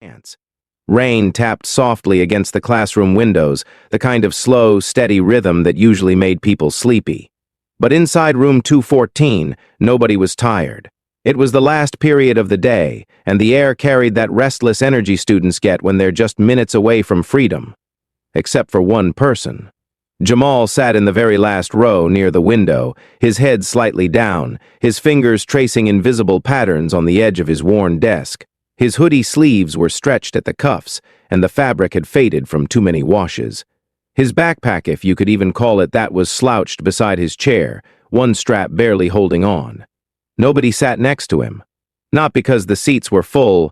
Ants. Rain tapped softly against the classroom windows, the kind of slow, steady rhythm that usually made people sleepy. But inside room 214, nobody was tired. It was the last period of the day, and the air carried that restless energy students get when they're just minutes away from freedom. Except for one person. Jamal sat in the very last row near the window, his head slightly down, his fingers tracing invisible patterns on the edge of his worn desk. His hoodie sleeves were stretched at the cuffs, and the fabric had faded from too many washes. His backpack, if you could even call it that, was slouched beside his chair, one strap barely holding on. Nobody sat next to him. Not because the seats were full,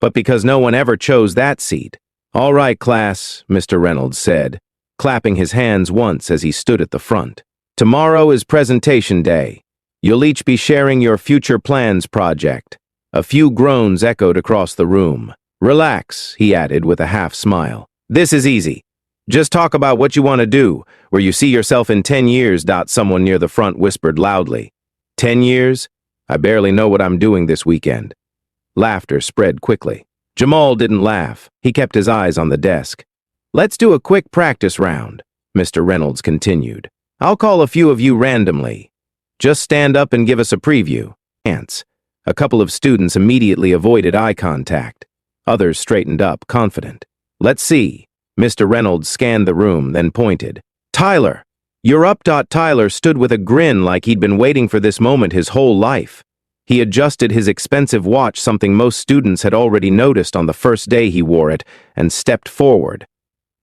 but because no one ever chose that seat. "All right, class," Mr. Reynolds said, clapping his hands once as he stood at the front. "Tomorrow is presentation day. You'll each be sharing your future plans project." A few groans echoed across the room. "Relax," he added with a half-smile. "This is easy. Just talk about what you want to do, where you see yourself in 10 years, someone near the front whispered loudly. 10 years? I barely know what I'm doing this weekend." Laughter spread quickly. Jamal didn't laugh. He kept his eyes on the desk. "Let's do a quick practice round," Mr. Reynolds continued. "I'll call a few of you randomly. Just stand up and give us a preview." Ants. A couple of students immediately avoided eye contact. Others straightened up, confident. "Let's see." Mr. Reynolds scanned the room, then pointed. "Tyler! You're up." Tyler stood with a grin like he'd been waiting for this moment his whole life. He adjusted his expensive watch, something most students had already noticed on the first day he wore it, and stepped forward.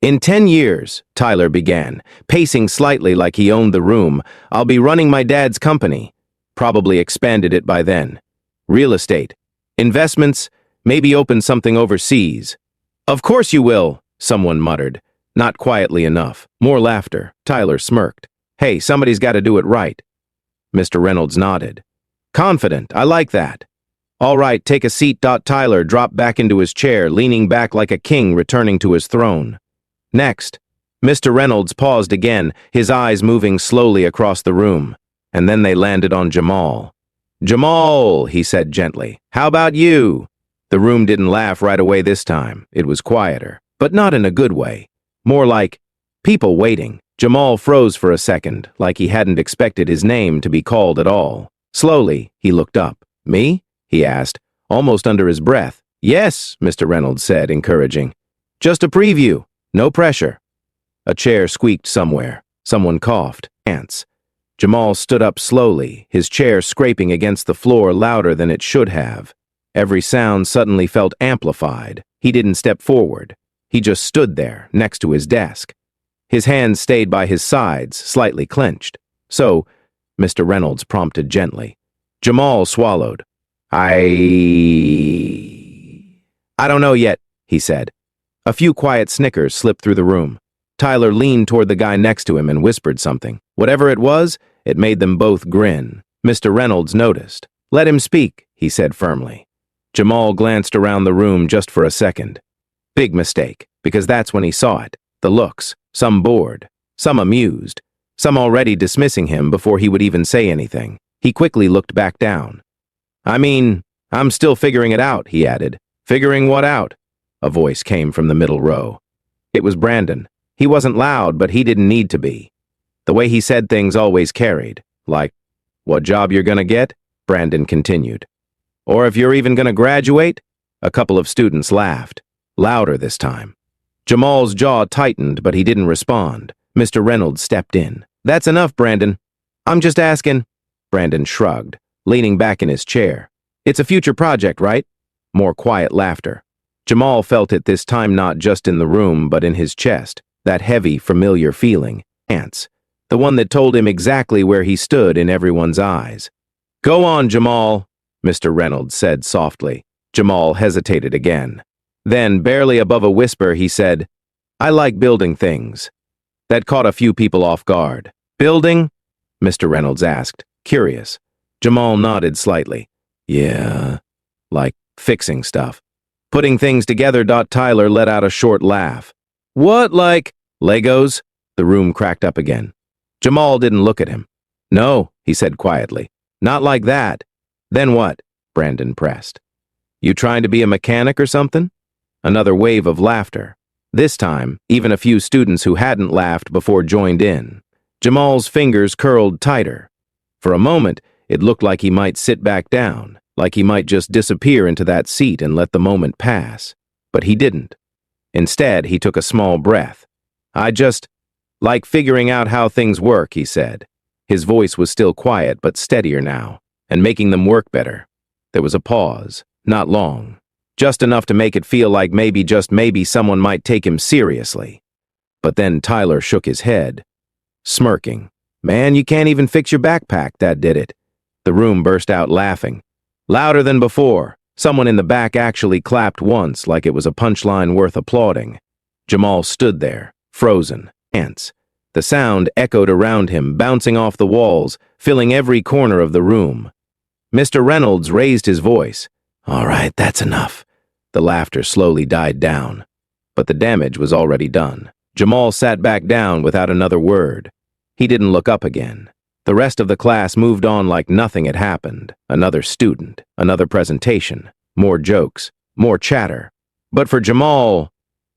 "In 10 years, Tyler began, pacing slightly like he owned the room, "I'll be running my dad's company." Probably expanded it by then. "Real estate. Investments. Maybe open something overseas." "Of course you will," someone muttered. Not quietly enough. More laughter. Tyler smirked. "Hey, somebody's got to do it right." Mr. Reynolds nodded. "Confident. I like that." "All right, take a seat." Tyler dropped back into his chair, leaning back like a king returning to his throne. "Next." Mr. Reynolds paused again, his eyes moving slowly across the room, and then they landed on Jamal. "Jamal," he said gently, "how about you?" The room didn't laugh right away this time. It was quieter, but not in a good way. More like people waiting. Jamal froze for a second, like he hadn't expected his name to be called at all. Slowly, he looked up. "Me?" he asked, almost under his breath. "Yes," Mr. Reynolds said, encouraging. "Just a preview. No pressure." A chair squeaked somewhere. Someone coughed. Ants. Jamal stood up slowly, his chair scraping against the floor louder than it should have. Every sound suddenly felt amplified. He didn't step forward. He just stood there, next to his desk. His hands stayed by his sides, slightly clenched. "So," Mr. Reynolds prompted gently. Jamal swallowed. I don't know yet," he said. A few quiet snickers slipped through the room. Tyler leaned toward the guy next to him and whispered something. Whatever it was, it made them both grin. Mr. Reynolds noticed. "Let him speak," he said firmly. Jamal glanced around the room just for a second. Big mistake, because that's when he saw it. The looks, some bored, some amused, some already dismissing him before he would even say anything. He quickly looked back down. I'm still figuring it out," he added. "Figuring what out?" A voice came from the middle row. It was Brandon. He wasn't loud, but he didn't need to be. The way he said things always carried. Like, "What job you're gonna get?" Brandon continued. "Or if you're even gonna graduate?" A couple of students laughed. Louder this time. Jamal's jaw tightened, but he didn't respond. Mr. Reynolds stepped in. "That's enough, Brandon. I'm just asking." Brandon shrugged, leaning back in his chair. "It's a future project, right?" More quiet laughter. Jamal felt it this time, not just in the room, but in his chest. That heavy, familiar feeling. Ants. The one that told him exactly where he stood in everyone's eyes. "Go on, Jamal," Mr. Reynolds said softly. Jamal hesitated again. Then, barely above a whisper, he said, "I like building things." That caught a few people off guard. "Building?" Mr. Reynolds asked, curious. Jamal nodded slightly. "Yeah, like fixing stuff. Putting things together." Tyler let out a short laugh. "What, like Legos?" The room cracked up again. Jamal didn't look at him. "No," he said quietly. "Not like that." "Then what?" Brandon pressed. "You trying to be a mechanic or something?" Another wave of laughter. This time, even a few students who hadn't laughed before joined in. Jamal's fingers curled tighter. For a moment, it looked like he might sit back down, like he might just disappear into that seat and let the moment pass. But he didn't. Instead, he took a small breath. "I just like figuring out how things work," he said. His voice was still quiet but steadier now, and making them work better. There was a pause, not long, just enough to make it feel like maybe, just maybe, someone might take him seriously. But then Tyler shook his head, smirking. "Man, you can't even fix your backpack, that did it." The room burst out laughing. Louder than before. Someone in the back actually clapped once, like it was a punchline worth applauding. Jamal stood there, frozen, tense. The sound echoed around him, bouncing off the walls, filling every corner of the room. Mr. Reynolds raised his voice. "All right, that's enough." The laughter slowly died down. But the damage was already done. Jamal sat back down without another word. He didn't look up again. The rest of the class moved on like nothing had happened. Another student, another presentation, more jokes, more chatter. But for Jamal,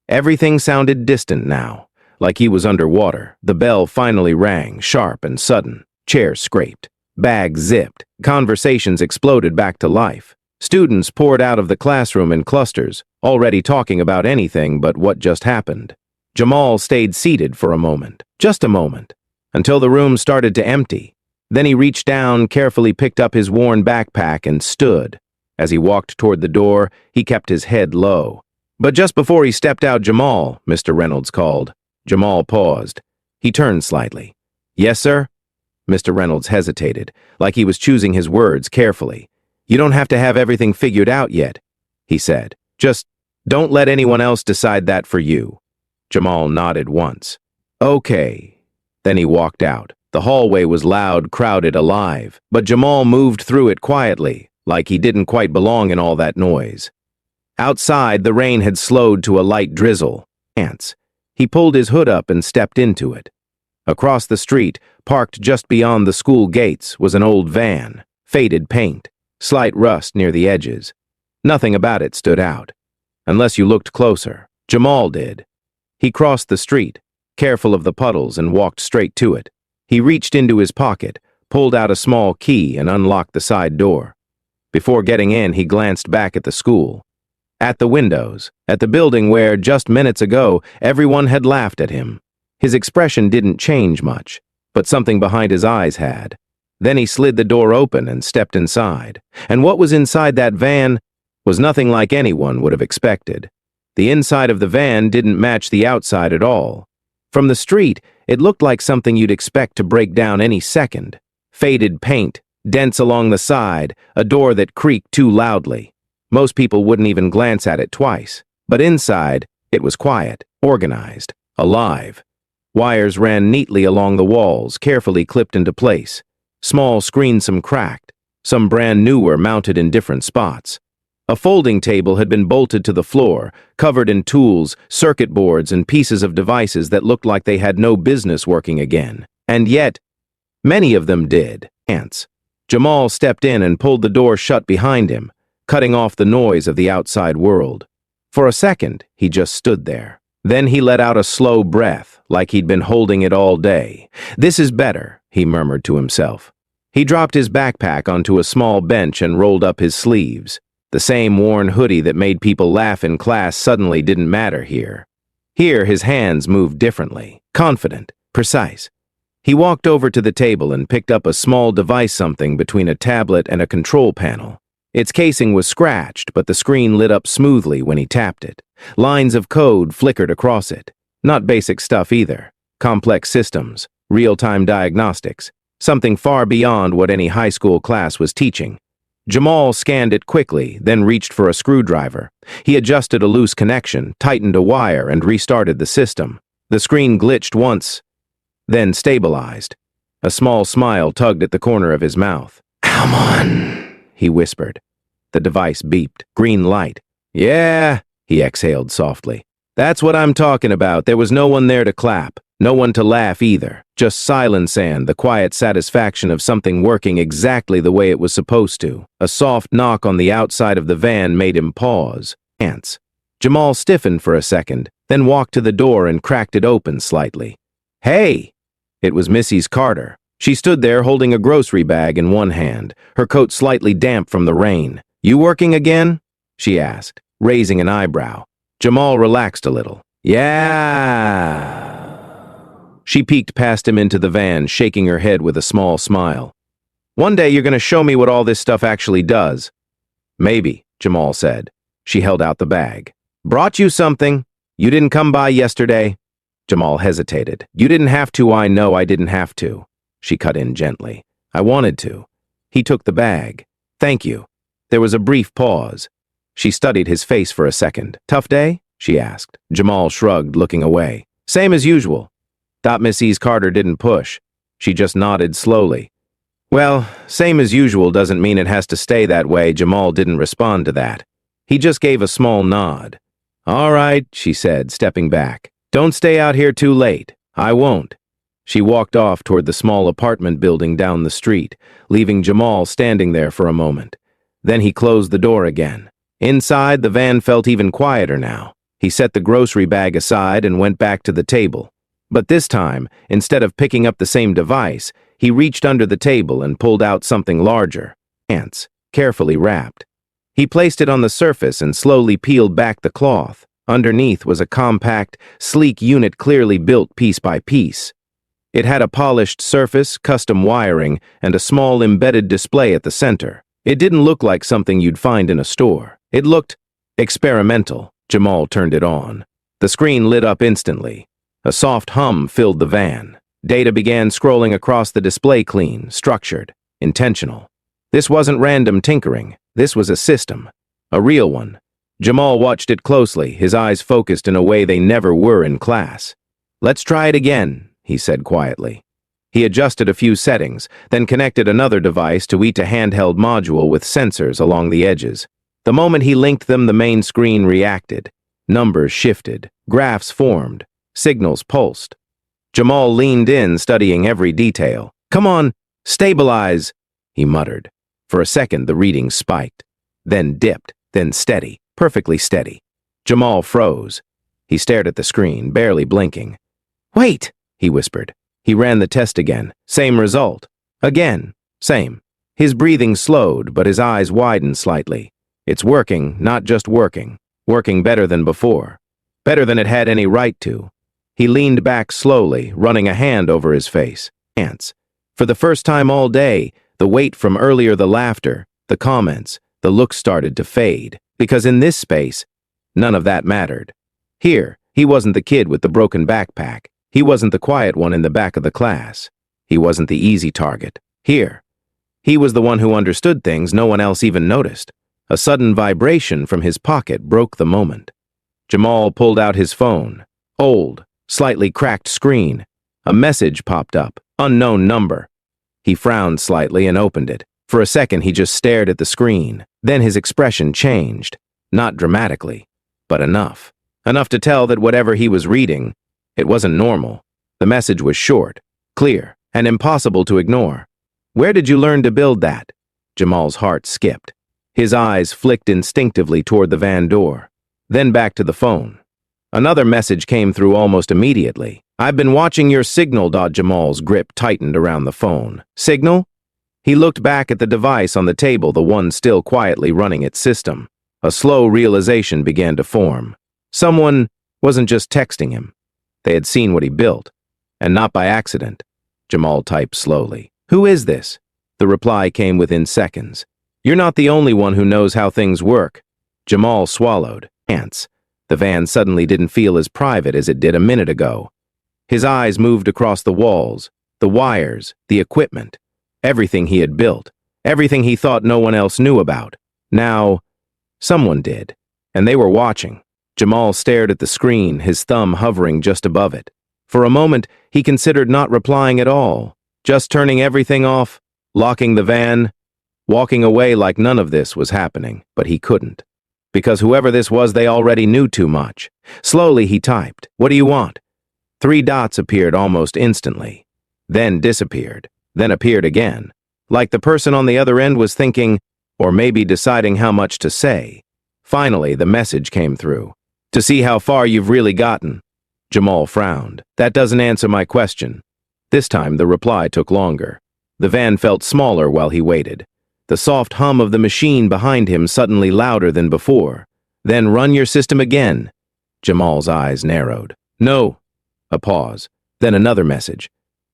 everything sounded distant now, like he was underwater. The bell finally rang, sharp and sudden. Chairs scraped. Bags zipped. Conversations exploded back to life. Students poured out of the classroom in clusters, already talking about anything but what just happened. Jamal stayed seated for a moment, just a moment, until the room started to empty. Then he reached down, carefully picked up his worn backpack, and stood. As he walked toward the door, he kept his head low. But just before he stepped out, "Jamal," Mr. Reynolds called. Jamal paused. He turned slightly. "Yes, sir?" Mr. Reynolds hesitated, like he was choosing his words carefully. "You don't have to have everything figured out yet," he said. "Just don't let anyone else decide that for you." Jamal nodded once. "Okay." Then he walked out. The hallway was loud, crowded, alive, but Jamal moved through it quietly, like he didn't quite belong in all that noise. Outside, the rain had slowed to a light drizzle. Ants. He pulled his hood up and stepped into it. Across the street, parked just beyond the school gates, was an old van, faded paint, slight rust near the edges. Nothing about it stood out, unless you looked closer. Jamal did. He crossed the street, careful of the puddles, and walked straight to it. He reached into his pocket, pulled out a small key, and unlocked the side door. Before getting in, he glanced back at the school. At the windows, at the building where, just minutes ago, everyone had laughed at him. His expression didn't change much, but something behind his eyes had. Then he slid the door open and stepped inside. And what was inside that van was nothing like anyone would have expected. The inside of the van didn't match the outside at all. From the street, it looked like something you'd expect to break down any second. Faded paint, dents along the side, a door that creaked too loudly. Most people wouldn't even glance at it twice. But inside, it was quiet, organized, alive. Wires ran neatly along the walls, carefully clipped into place. Small screens, some cracked, some brand new, were mounted in different spots. A folding table had been bolted to the floor, covered in tools, circuit boards, and pieces of devices that looked like they had no business working again. And yet, many of them did. Ants. Jamal stepped in and pulled the door shut behind him, cutting off the noise of the outside world. For a second, he just stood there. Then he let out a slow breath, like he'd been holding it all day. "This is better," he murmured to himself. He dropped his backpack onto a small bench and rolled up his sleeves. The same worn hoodie that made people laugh in class suddenly didn't matter here. Here, his hands moved differently, confident, precise. He walked over to the table and picked up a small device, something between a tablet and a control panel. Its casing was scratched, but the screen lit up smoothly when he tapped it. Lines of code flickered across it. Not basic stuff either. Complex systems, real-time diagnostics, something far beyond what any high school class was teaching. Jamal scanned it quickly, then reached for a screwdriver. He adjusted a loose connection, tightened a wire, and restarted the system. The screen glitched once, then stabilized. A small smile tugged at the corner of his mouth. "Come on," he whispered. The device beeped. Green light. "Yeah," he exhaled softly. "That's what I'm talking about. There was no one there to clap. No one to laugh either. Just silence and the quiet satisfaction of something working exactly the way it was supposed to. A soft knock on the outside of the van made him pause. Ants. Jamal stiffened for a second, then walked to the door and cracked it open slightly. "Hey!" It was Mrs. Carter. She stood there holding a grocery bag in one hand, her coat slightly damp from the rain. "You working again?" she asked, raising an eyebrow. Jamal relaxed a little. "Yeah." She peeked past him into the van, shaking her head with a small smile. "One day you're going to show me what all this stuff actually does." "Maybe," Jamal said. She held out the bag. "Brought you something. You didn't come by yesterday." Jamal hesitated. "You didn't have to, I know I didn't have to." She cut in gently. "I wanted to." He took the bag. "Thank you." There was a brief pause. She studied his face for a second. "Tough day?" she asked. Jamal shrugged, looking away. "Same as usual." Thought Mrs. Carter didn't push. She just nodded slowly. "Well, same as usual doesn't mean it has to stay that way." Jamal didn't respond to that. He just gave a small nod. "All right," she said, stepping back. "Don't stay out here too late." "I won't." She walked off toward the small apartment building down the street, leaving Jamal standing there for a moment. Then he closed the door again. Inside, the van felt even quieter now. He set the grocery bag aside and went back to the table. But this time, instead of picking up the same device, he reached under the table and pulled out something larger. Ants, carefully wrapped. He placed it on the surface and slowly peeled back the cloth. Underneath was a compact, sleek unit clearly built piece by piece. It had a polished surface, custom wiring, and a small embedded display at the center. It didn't look like something you'd find in a store. It looked experimental. Jamal turned it on. The screen lit up instantly. A soft hum filled the van. Data began scrolling across the display, clean, structured, intentional. This wasn't random tinkering. This was a system. A real one. Jamal watched it closely, his eyes focused in a way they never were in class. "Let's try it again," he said quietly. He adjusted a few settings, then connected another device to each handheld module with sensors along the edges. The moment he linked them, the main screen reacted. Numbers shifted. Graphs formed. Signals pulsed. Jamal leaned in, studying every detail. "Come on, stabilize," he muttered. For a second, the reading spiked. Then dipped, then steady, perfectly steady. Jamal froze. He stared at the screen, barely blinking. "Wait," he whispered. He ran the test again. Same result. Again. Same. His breathing slowed, but his eyes widened slightly. It's working, not just working. Working better than before. Better than it had any right to. He leaned back slowly, running a hand over his face. Ants. For the first time all day, the weight from earlier, the laughter, the comments, the looks started to fade. Because in this space, none of that mattered. Here, he wasn't the kid with the broken backpack. He wasn't the quiet one in the back of the class. He wasn't the easy target. Here, he was the one who understood things no one else even noticed. A sudden vibration from his pocket broke the moment. Jamal pulled out his phone. Old, slightly cracked screen. A message popped up. Unknown number. He frowned slightly and opened it. For a second, he just stared at the screen. Then his expression changed. Not dramatically, but enough. Enough to tell that whatever he was reading, it wasn't normal. The message was short, clear, and impossible to ignore. "Where did you learn to build that?" Jamal's heart skipped. His eyes flicked instinctively toward the van door, then back to the phone. Another message came through almost immediately. "I've been watching your signal." Jamal's grip tightened around the phone. "Signal?" He looked back at the device on the table, the one still quietly running its system. A slow realization began to form. Someone wasn't just texting him. They had seen what he built, and not by accident. Jamal typed slowly. "Who is this?" The reply came within seconds. "You're not the only one who knows how things work." Jamal swallowed. Ants. The van suddenly didn't feel as private as it did a minute ago. His eyes moved across the walls, the wires, the equipment, everything he had built, everything he thought no one else knew about. Now, someone did, and they were watching. Jamal stared at the screen, his thumb hovering just above it. For a moment, he considered not replying at all, just turning everything off, locking the van, walking away like none of this was happening, but he couldn't. Because whoever this was, they already knew too much. Slowly, he typed, "What do you want?" 3 dots appeared almost instantly, then disappeared, then appeared again, like the person on the other end was thinking, or maybe deciding how much to say. Finally, the message came through. To see how far you've really gotten. Jamal frowned. That doesn't answer my question. This time the reply took longer. The van felt smaller while he waited. The soft hum of the machine behind him suddenly louder than before. Then run your system again. Jamal's eyes narrowed. No. A pause. Then another message.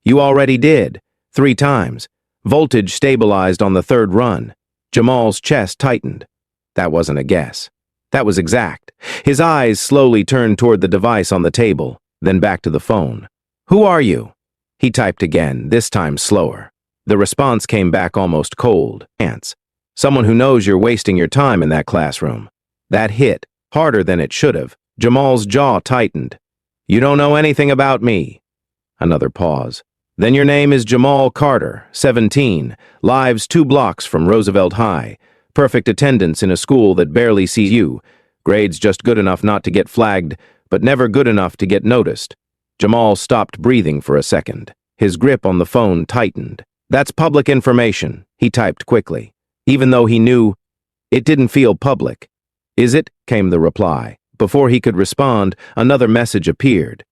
You already did. 3 times. Voltage stabilized on the 3rd run. Jamal's chest tightened. That wasn't a guess. That was exact. His eyes slowly turned toward the device on the table, then back to the phone. Who are you? He typed again, this time slower. The response came back almost cold. Ants. Someone who knows you're wasting your time in that classroom. That hit, harder than it should have. Jamal's jaw tightened. You don't know anything about me. Another pause. Then your name is Jamal Carter, 17, lives 2 blocks from Roosevelt High. Perfect attendance in a school that barely sees you. Grades just good enough not to get flagged, but never good enough to get noticed. Jamal stopped breathing for a second. His grip on the phone tightened. That's public information, he typed quickly. Even though he knew, it didn't feel public. Is it? Came the reply. Before he could respond, another message appeared.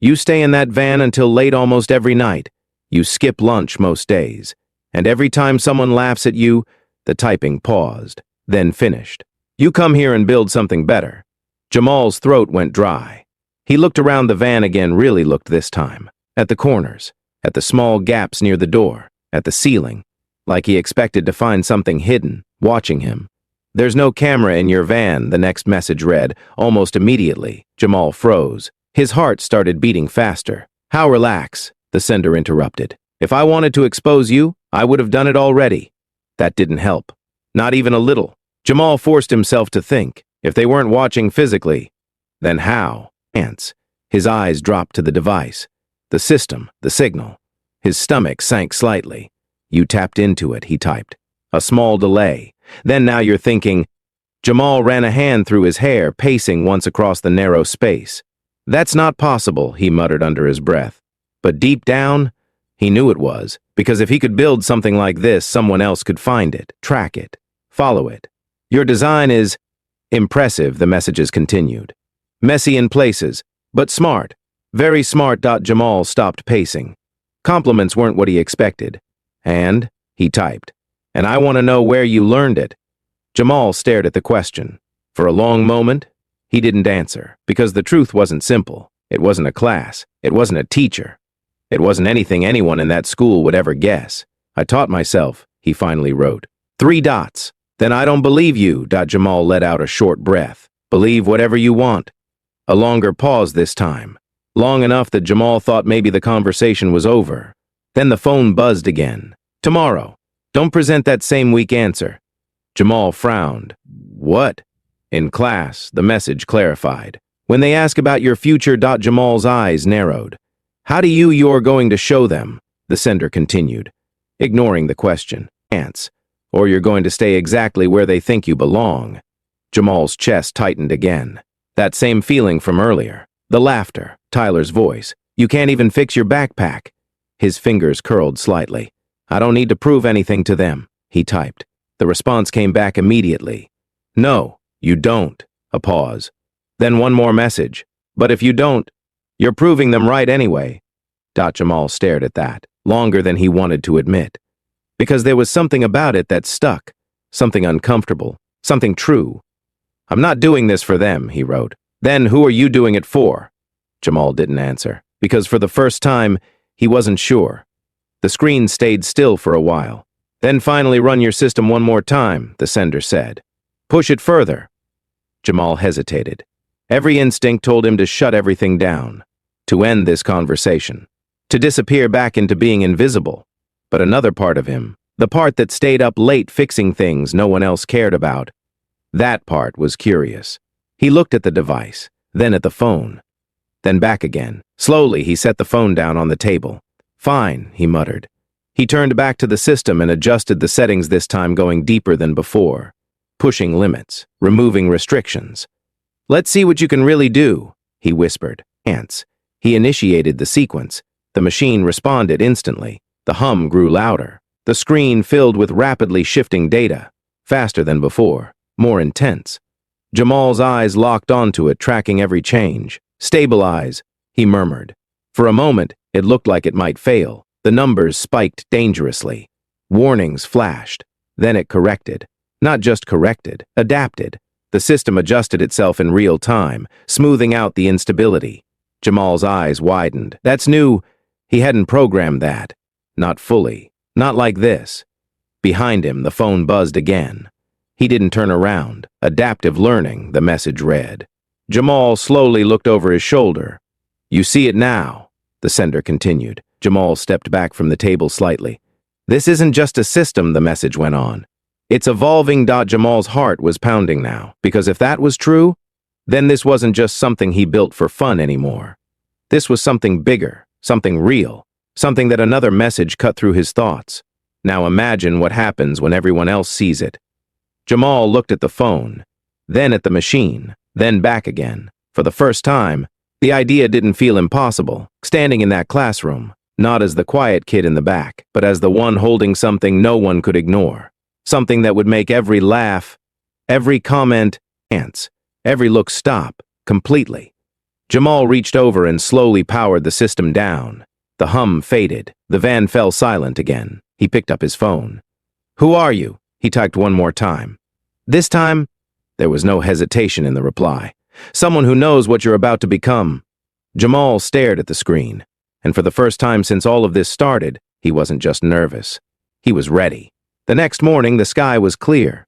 You stay in that van until late almost every night. You skip lunch most days. And every time someone laughs at you, the typing paused, then finished. You come here and build something better. Jamal's throat went dry. He looked around the van again, really looked this time. At the corners, at the small gaps near the door, at the ceiling, like he expected to find something hidden, watching him. There's no camera in your van, the next message read. Almost immediately, Jamal froze. His heart started beating faster. How relax, the sender interrupted. If I wanted to expose you, I would have done it already. That didn't help. Not even a little. Jamal forced himself to think. If they weren't watching physically, then how? Ants. His eyes dropped to the device. The system, the signal. His stomach sank slightly. You tapped into it, he typed. A small delay. Then now you're thinking. Jamal ran a hand through his hair, pacing once across the narrow space. That's not possible, he muttered under his breath. But deep down, he knew it was, because if he could build something like this, someone else could find it, track it, follow it. Your design is impressive, the messages continued. Messy in places, but smart. Very smart. Jamal stopped pacing. Compliments weren't what he expected. And, he typed, and I want to know where you learned it. Jamal stared at the question. For a long moment, he didn't answer, because the truth wasn't simple. It wasn't a class. It wasn't a teacher. It wasn't anything anyone in that school would ever guess. I taught myself, he finally wrote. 3 dots. Then I don't believe you. Jamal let out a short breath. Believe whatever you want. A longer pause this time. Long enough that Jamal thought maybe the conversation was over. Then the phone buzzed again. Tomorrow. Don't present that same weak answer. Jamal frowned. What? In class, the message clarified. When they ask about your future. Jamal's eyes narrowed. How do you're going to show them? The sender continued, ignoring the question. Ants. Or you're going to stay exactly where they think you belong. Jamal's chest tightened again. That same feeling from earlier. The laughter, Tyler's voice. You can't even fix your backpack. His fingers curled slightly. I don't need to prove anything to them, he typed. The response came back immediately. No, you don't. A pause. Then one more message. But if you don't, you're proving them right anyway. Jamal stared at that, longer than he wanted to admit. Because there was something about it that stuck. Something uncomfortable. Something true. I'm not doing this for them, he wrote. Then who are you doing it for? Jamal didn't answer, because for the first time, he wasn't sure. The screen stayed still for a while. Then finally run your system one more time, the sender said. Push it further. Jamal hesitated. Every instinct told him to shut everything down, to end this conversation, to disappear back into being invisible. But another part of him, the part that stayed up late fixing things no one else cared about, that part was curious. He looked at the device, then at the phone, then back again. Slowly, he set the phone down on the table. Fine, he muttered. He turned back to the system and adjusted the settings, this time going deeper than before, pushing limits, removing restrictions. Let's see what you can really do, he whispered. Ants. He initiated the sequence. The machine responded instantly. The hum grew louder. The screen filled with rapidly shifting data, faster than before, more intense. Jamal's eyes locked onto it, tracking every change. "Stabilize," he murmured. For a moment, it looked like it might fail. The numbers spiked dangerously. Warnings flashed. Then it corrected. Not just corrected, adapted. The system adjusted itself in real time, smoothing out the instability. Jamal's eyes widened. That's new. He hadn't programmed that. Not fully. Not like this. Behind him, the phone buzzed again. He didn't turn around. "Adaptive learning," the message read. Jamal slowly looked over his shoulder. "You see it now," the sender continued. Jamal stepped back from the table slightly. "This isn't just a system," the message went on. "It's evolving." Jamal's heart was pounding now, because if that was true, then this wasn't just something he built for fun anymore. This was something bigger, something real, something that another message cut through his thoughts. Now imagine what happens when everyone else sees it. Jamal looked at the phone, then at the machine, then back again. For the first time, the idea didn't feel impossible, standing in that classroom, not as the quiet kid in the back, but as the one holding something no one could ignore. Something that would make every laugh, every comment, ants, every look stop, completely. Jamal reached over and slowly powered the system down. The hum faded. The van fell silent again. He picked up his phone. "Who are you?" he typed one more time. This time, there was no hesitation in the reply. "Someone who knows what you're about to become." Jamal stared at the screen, and for the first time since all of this started, he wasn't just nervous. He was ready. The next morning, the sky was clear.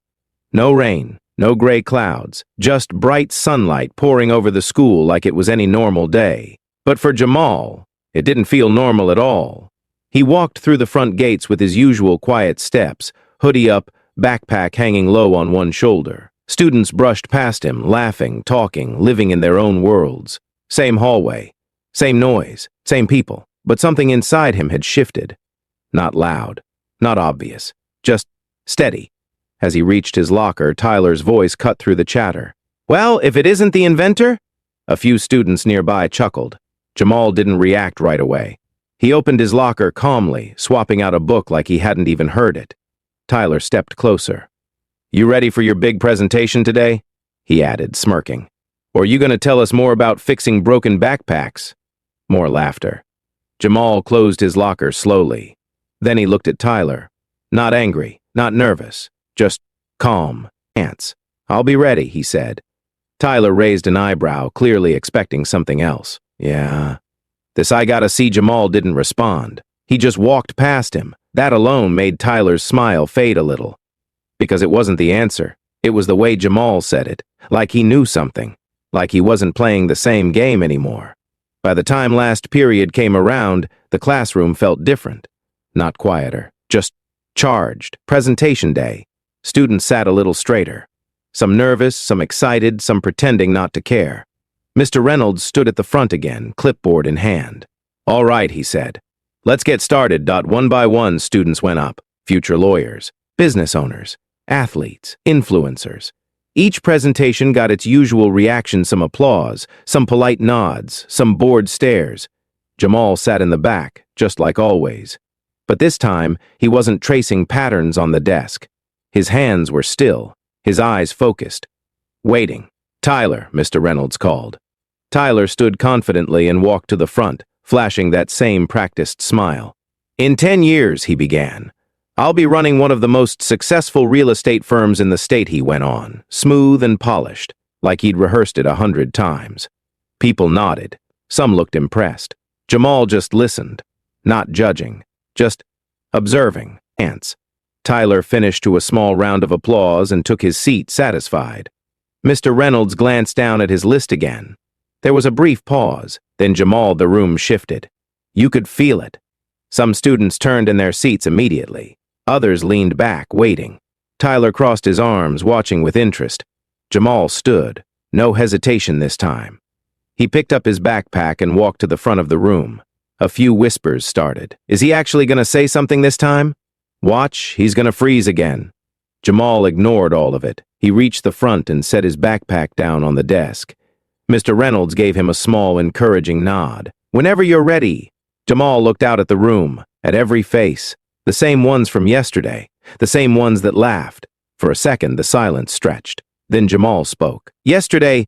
No rain, no gray clouds, just bright sunlight pouring over the school like it was any normal day. But for Jamal, it didn't feel normal at all. He walked through the front gates with his usual quiet steps, hoodie up, backpack hanging low on one shoulder. Students brushed past him, laughing, talking, living in their own worlds. Same hallway, same noise, same people, but something inside him had shifted. Not loud, not obvious, just steady. As he reached his locker, Tyler's voice cut through the chatter. "Well, if it isn't the inventor?" A few students nearby chuckled. Jamal didn't react right away. He opened his locker calmly, swapping out a book like he hadn't even heard it. Tyler stepped closer. "You ready for your big presentation today?" he added, smirking. "Or are you going to tell us more about fixing broken backpacks?" More laughter. Jamal closed his locker slowly. Then he looked at Tyler. Not angry, not nervous, just calm. "Ants. I'll be ready," he said. Tyler raised an eyebrow, clearly expecting something else. "Yeah." This "I gotta see" Jamal didn't respond. He just walked past him. That alone made Tyler's smile fade a little. Because it wasn't the answer. It was the way Jamal said it. Like he knew something. Like he wasn't playing the same game anymore. By the time last period came around, the classroom felt different. Not quieter. Just charged. Presentation day. Students sat a little straighter. Some nervous, some excited, some pretending not to care. Mr. Reynolds stood at the front again, clipboard in hand. "All right," he said. "Let's get started." One by one, students went up. Future lawyers, business owners, athletes, influencers. Each presentation got its usual reaction, some applause, some polite nods, some bored stares. Jamal sat in the back, just like always. But this time, he wasn't tracing patterns on the desk. His hands were still, his eyes focused. Waiting. "Tyler," Mr. Reynolds called. Tyler stood confidently and walked to the front, flashing that same practiced smile. "In 10 years, he began. I'll be running one of the most successful real estate firms in the state," he went on, smooth and polished, like he'd rehearsed it 100 times. People nodded. Some looked impressed. Jamal just listened, not judging, just observing. Ants. Tyler finished to a small round of applause and took his seat, satisfied. Mr. Reynolds glanced down at his list again. There was a brief pause, then the room shifted. You could feel it. Some students turned in their seats immediately. Others leaned back, waiting. Tyler crossed his arms, watching with interest. Jamal stood, no hesitation this time. He picked up his backpack and walked to the front of the room. A few whispers started. Is he actually going to say something this time? Watch, he's going to freeze again. Jamal ignored all of it. He reached the front and set his backpack down on the desk. Mr. Reynolds gave him a small, encouraging nod. Whenever you're ready. Jamal looked out at the room, at every face. The same ones from yesterday, the same ones that laughed. For a second, the silence stretched. Then Jamal spoke. Yesterday,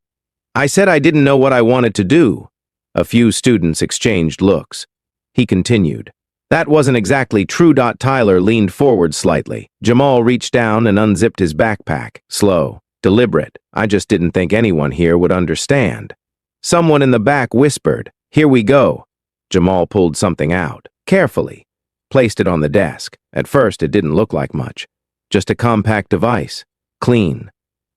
I said I didn't know what I wanted to do. A few students exchanged looks. He continued. That wasn't exactly true. Tyler leaned forward slightly. Jamal reached down and unzipped his backpack. Slow, deliberate. I just didn't think anyone here would understand. Someone in the back whispered, "Here we go." Jamal pulled something out, carefully, placed it on the desk. At first, it didn't look like much. Just a compact device. Clean.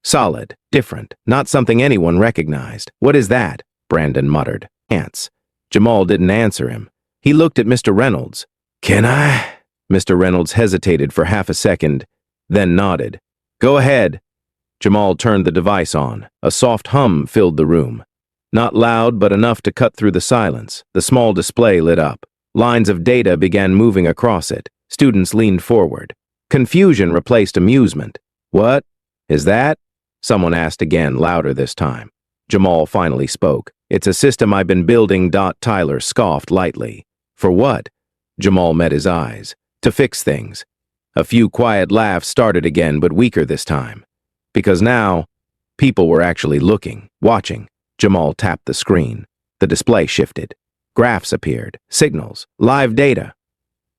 Solid. Different. Not something anyone recognized. "What is that?" Brandon muttered. "Ants." Jamal didn't answer him. He looked at Mr. Reynolds. "Can I?" Mr. Reynolds hesitated for half a second, then nodded. "Go ahead." Jamal turned the device on. A soft hum filled the room. Not loud, but enough to cut through the silence. The small display lit up. Lines of data began moving across it. Students leaned forward. Confusion replaced amusement. "What is that?" Someone asked again, louder this time. Jamal finally spoke. "It's a system I've been building." Tyler scoffed lightly. "For what?" Jamal met his eyes. "To fix things." A few quiet laughs started again, but weaker this time. Because now, people were actually looking, watching. Jamal tapped the screen. The display shifted. Graphs appeared, signals, live data.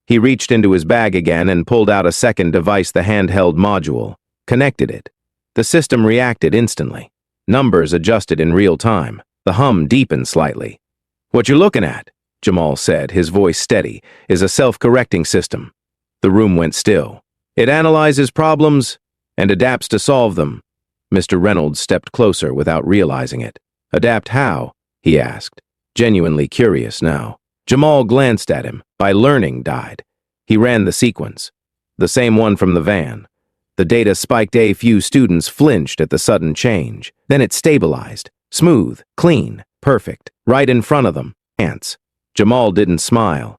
He reached into his bag again and pulled out a second device, the handheld module, connected it. The system reacted instantly. Numbers adjusted in real time. The hum deepened slightly. "What you're looking at," Jamal said, his voice steady, "is a self-correcting system." The room went still. "It analyzes problems and adapts to solve them." Mr. Reynolds stepped closer without realizing it. "Adapt how?" he asked, genuinely curious now. Jamal glanced at him. "By learning." Died. He ran the sequence. The same one from the van. The data spiked. A few students flinched at the sudden change. Then it stabilized. Smooth, clean, perfect, right in front of them. Ants. Jamal didn't smile.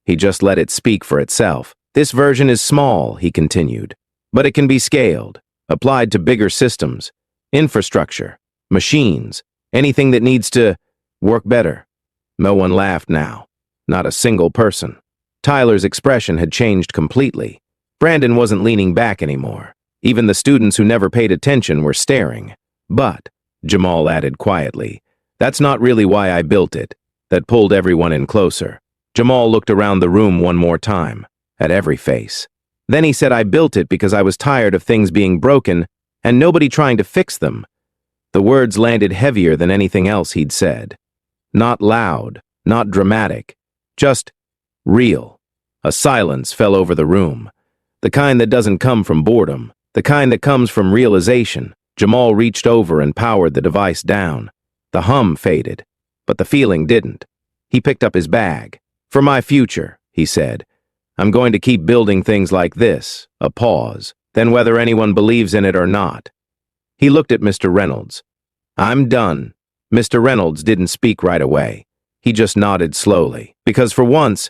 He just let it speak for itself. "This version is small," he continued, "but it can be scaled, applied to bigger systems, infrastructure, machines, anything that needs to work better." No one laughed now. Not a single person. Tyler's expression had changed completely. Brandon wasn't leaning back anymore. Even the students who never paid attention were staring. "But," Jamal added quietly, "that's not really why I built it." That pulled everyone in closer. Jamal looked around the room one more time, at every face. Then he said, "I built it because I was tired of things being broken and nobody trying to fix them." The words landed heavier than anything else he'd said. Not loud, not dramatic, just real. A silence fell over the room. The kind that doesn't come from boredom, the kind that comes from realization. Jamal reached over and powered the device down. The hum faded, but the feeling didn't. He picked up his bag. "For my future," he said, "I'm going to keep building things like this." A pause, then whether anyone believes in it or not. He looked at Mr. Reynolds. "I'm done." Mr. Reynolds didn't speak right away. He just nodded slowly, because for once,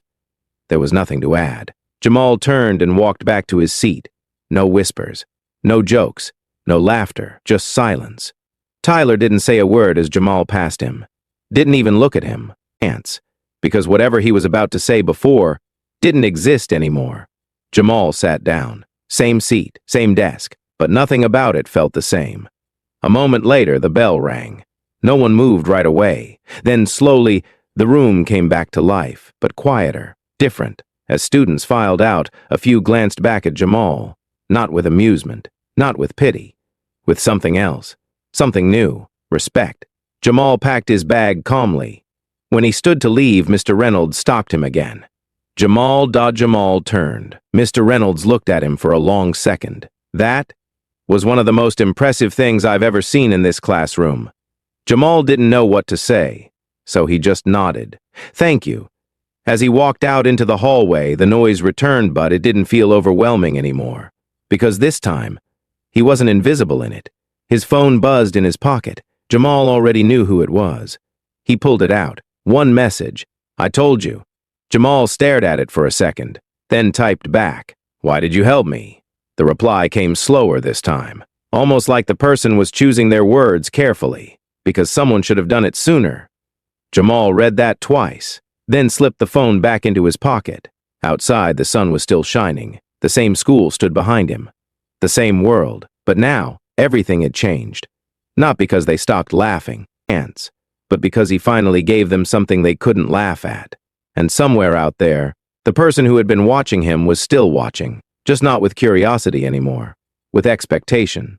there was nothing to add. Jamal turned and walked back to his seat. No whispers, no jokes, no laughter, just silence. Tyler didn't say a word as Jamal passed him. Didn't even look at him. Ants. Because whatever he was about to say before didn't exist anymore. Jamal sat down. Same seat, same desk, but nothing about it felt the same. A moment later, the bell rang. No one moved right away. Then slowly, the room came back to life, but quieter, different. As students filed out, a few glanced back at Jamal. Not with amusement, not with pity. With something else. Something new. Respect. Jamal packed his bag calmly. When he stood to leave, Mr. Reynolds stopped him again. Jamal turned. Mr. Reynolds looked at him for a long second. "That was one of the most impressive things I've ever seen in this classroom." Jamal didn't know what to say, so he just nodded. "Thank you." As he walked out into the hallway, the noise returned, but it didn't feel overwhelming anymore. Because this time, he wasn't invisible in it. His phone buzzed in his pocket. Jamal already knew who it was. He pulled it out. One message. "I told you." Jamal stared at it for a second, then typed back, "Why did you help me?" The reply came slower this time, almost like the person was choosing their words carefully, because someone should have done it sooner. Jamal read that twice, then slipped the phone back into his pocket. Outside, the sun was still shining. The same school stood behind him. The same world, but now Everything had changed. Not because they stopped laughing, ants, but because he finally gave them something they couldn't laugh at. And somewhere out there, the person who had been watching him was still watching, just not with curiosity anymore, with expectation.